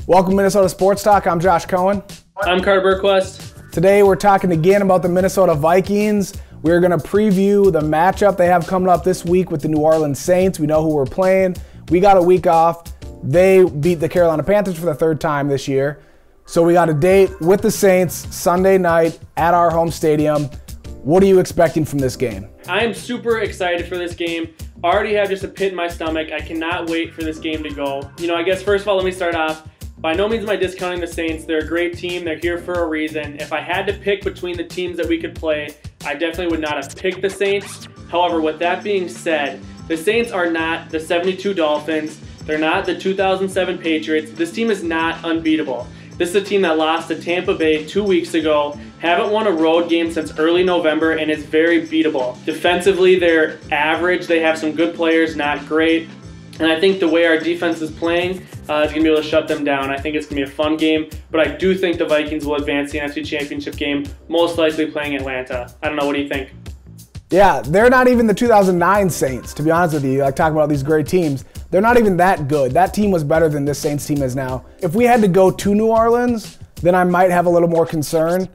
Welcome to Minnesota Sports Talk. I'm Josh Coan. I'm Carter Buquest. Today we're talking again about the Minnesota Vikings. We're going to preview the matchup they have coming up this week with the New Orleans Saints. We know who we're playing. We got a week off. They beat the Carolina Panthers for the third time this year. So we got a date with the Saints Sunday night at our home stadium. What are you expecting from this game? I am super excited for this game. I already have just a pit in my stomach. I cannot wait for this game to go. I guess first of all, let me start off. By no means am I discounting the Saints. They're a great team. They're here for a reason. If I had to pick between the teams that we could play, I definitely would not have picked the Saints. However, with that being said, the Saints are not the 72 Dolphins. They're not the 2007 Patriots. This team is not unbeatable. This is a team that lost to Tampa Bay 2 weeks ago, haven't won a road game since early November, and is very beatable. Defensively, they're average. They have some good players, not great. And I think the way our defense is playing is going to be able to shut them down. I think it's going to be a fun game, but I do think the Vikings will advance the NFC Championship game, most likely playing Atlanta. I don't know, what do you think? Yeah, they're not even the 2009 Saints, to be honest with you. Like talking about these great teams, they're not even that good. That team was better than this Saints team is now. If we had to go to New Orleans, then I might have a little more concern.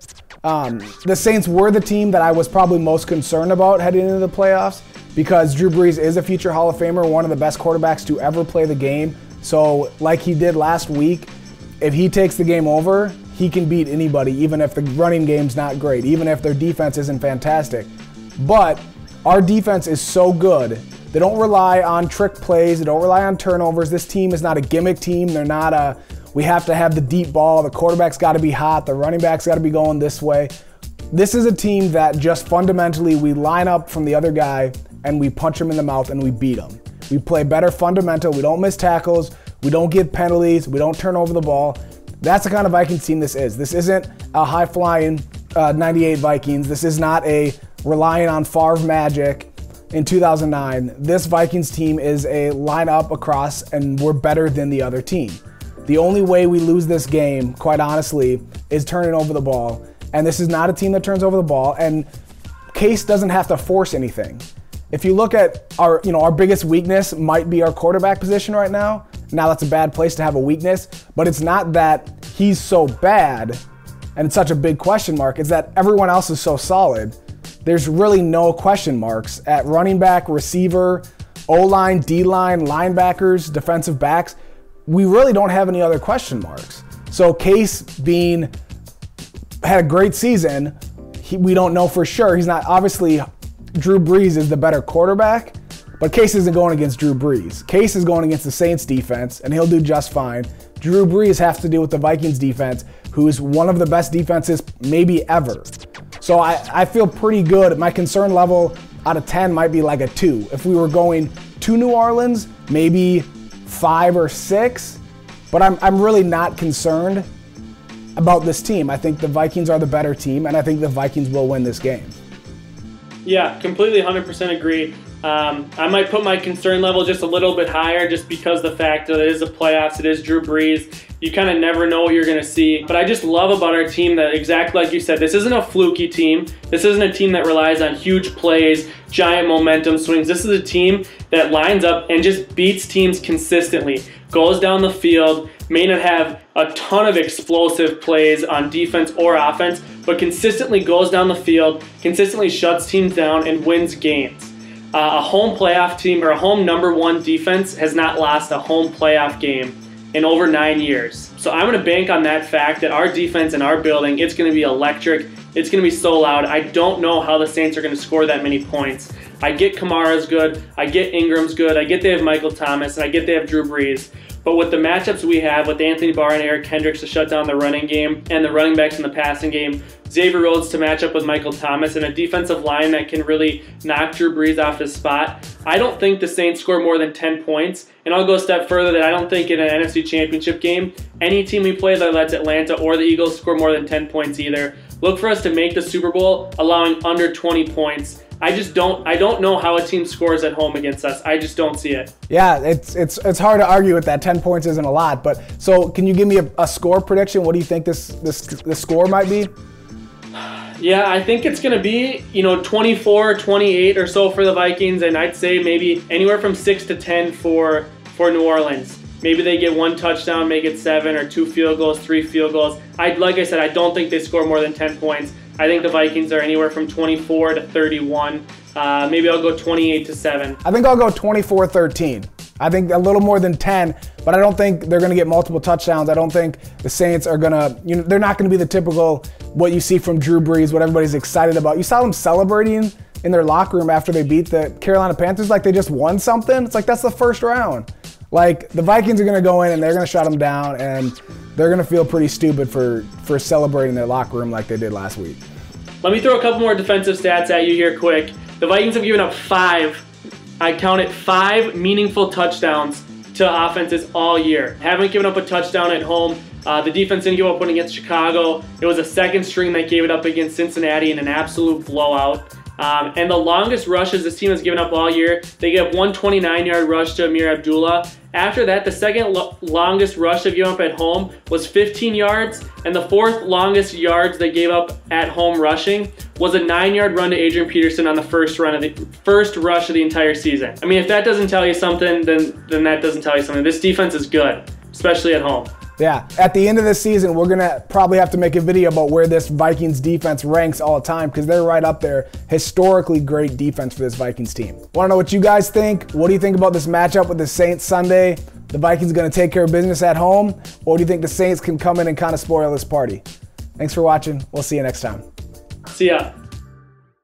The Saints were the team that I was probably most concerned about heading into the playoffs because Drew Brees is a future Hall of Famer, one of the best quarterbacks to ever play the game. So like he did last week, if he takes the game over, he can beat anybody, even if the running game's not great, even if their defense isn't fantastic. But our defense is so good. They don't rely on trick plays. They don't rely on turnovers. This team is not a gimmick team. They're not we have to have the deep ball. The quarterback's got to be hot. The running back's got to be going this way. This is a team that just fundamentally we line up from the other guy and we punch him in the mouth and we beat him. We play better fundamental. We don't miss tackles. We don't give penalties. We don't turn over the ball. That's the kind of Vikings team this is. This isn't a high-flying 98 Vikings. This is not a relying on Favre magic in 2009. This Vikings team is a line up across and we're better than the other team. The only way we lose this game, quite honestly, is turning over the ball. And this is not a team that turns over the ball, and Case doesn't have to force anything. If you look at our biggest weakness might be our quarterback position right now. Now that's a bad place to have a weakness, but it's not that he's so bad and it's such a big question mark. It's that everyone else is so solid. There's really no question marks at running back, receiver, O-line, D-line, linebackers, defensive backs. We really don't have any other question marks. So Case had a great season. We don't know for sure. He's not, obviously Drew Brees is the better quarterback, but Case isn't going against Drew Brees. Case is going against the Saints defense, and he'll do just fine. Drew Brees has to deal with the Vikings defense, who is one of the best defenses maybe ever. So I feel pretty good. My concern level out of 10 might be like a 2. If we were going to New Orleans, maybe 5 or 6, but I'm really not concerned about this team. I think the Vikings are the better team, and I think the Vikings will win this game. Yeah, completely 100% agree. I might put my concern level just a little bit higher just because the fact that it is the playoffs, it is Drew Brees. You kind of never know what you're going to see. But I just love about our team that, exactly like you said, this isn't a fluky team. This isn't a team that relies on huge plays, giant momentum swings. This is a team that lines up and just beats teams consistently, goes down the field, may not have a ton of explosive plays on defense or offense, but consistently goes down the field, consistently shuts teams down and wins games. A home playoff team or a home #1 defense has not lost a home playoff game in over 9 years. So I'm going to bank on that fact that our defense and our building, it's going to be electric. It's going to be so loud. I don't know how the Saints are going to score that many points. I get Kamara's good. I get Ingram's good. I get they have Michael Thomas, and I get they have Drew Brees. But with the matchups we have with Anthony Barr and Eric Kendricks to shut down the running game and the running backs in the passing game, Xavier Rhodes to match up with Michael Thomas, and a defensive line that can really knock Drew Brees off his spot, I don't think the Saints score more than 10 points. And I'll go a step further that I don't think in an NFC Championship game, any team we play, whether that's Atlanta or the Eagles, score more than 10 points either. Look for us to make the Super Bowl allowing under 20 points. I don't know how a team scores at home against us. I just don't see it. Yeah, it's hard to argue with that. 10 points isn't a lot, but so can you give me a score prediction? What do you think this score might be? Yeah, I think it's going to be, 24, 28 or so for the Vikings, and I'd say maybe anywhere from 6 to 10 for New Orleans. Maybe they get 1 touchdown, make it 7, or 2 field goals, 3 field goals. Like I said, I don't think they score more than 10 points. I think the Vikings are anywhere from 24 to 31. Maybe I'll go 28-7. I think I'll go 24-13. I think a little more than 10, but I don't think they're going to get multiple touchdowns. I don't think the Saints are going to, they're not going to be the typical what you see from Drew Brees, what everybody's excited about. You saw them celebrating in their locker room after they beat the Carolina Panthers like they just won something. It's like, that's the first round. Like, the Vikings are going to go in and they're going to shut them down, and they're going to feel pretty stupid for celebrating their locker room like they did last week. Let me throw a couple more defensive stats at you here quick. The Vikings have given up 5, I counted 5 meaningful touchdowns to offenses all year. Haven't given up a touchdown at home. The defense didn't give up one against Chicago. It was a second string that gave it up against Cincinnati in an absolute blowout. And the longest rushes this team has given up all year, they gave up 129-yard rush to Amir Abdullah. After that, the second longest rush they've given up at home was 15 yards, and the 4th longest yards they gave up at home rushing was a 9-yard run to Adrian Peterson on the first rush of the entire season. I mean, if that doesn't tell you something, then that doesn't tell you something. This defense is good, especially at home. Yeah, at the end of this season, we're going to probably have to make a video about where this Vikings defense ranks all the time, because they're right up there. Historically great defense for this Vikings team. Want to know what you guys think? What do you think about this matchup with the Saints Sunday? The Vikings going to take care of business at home? Or do you think the Saints can come in and kind of spoil this party? Thanks for watching. We'll see you next time. See ya.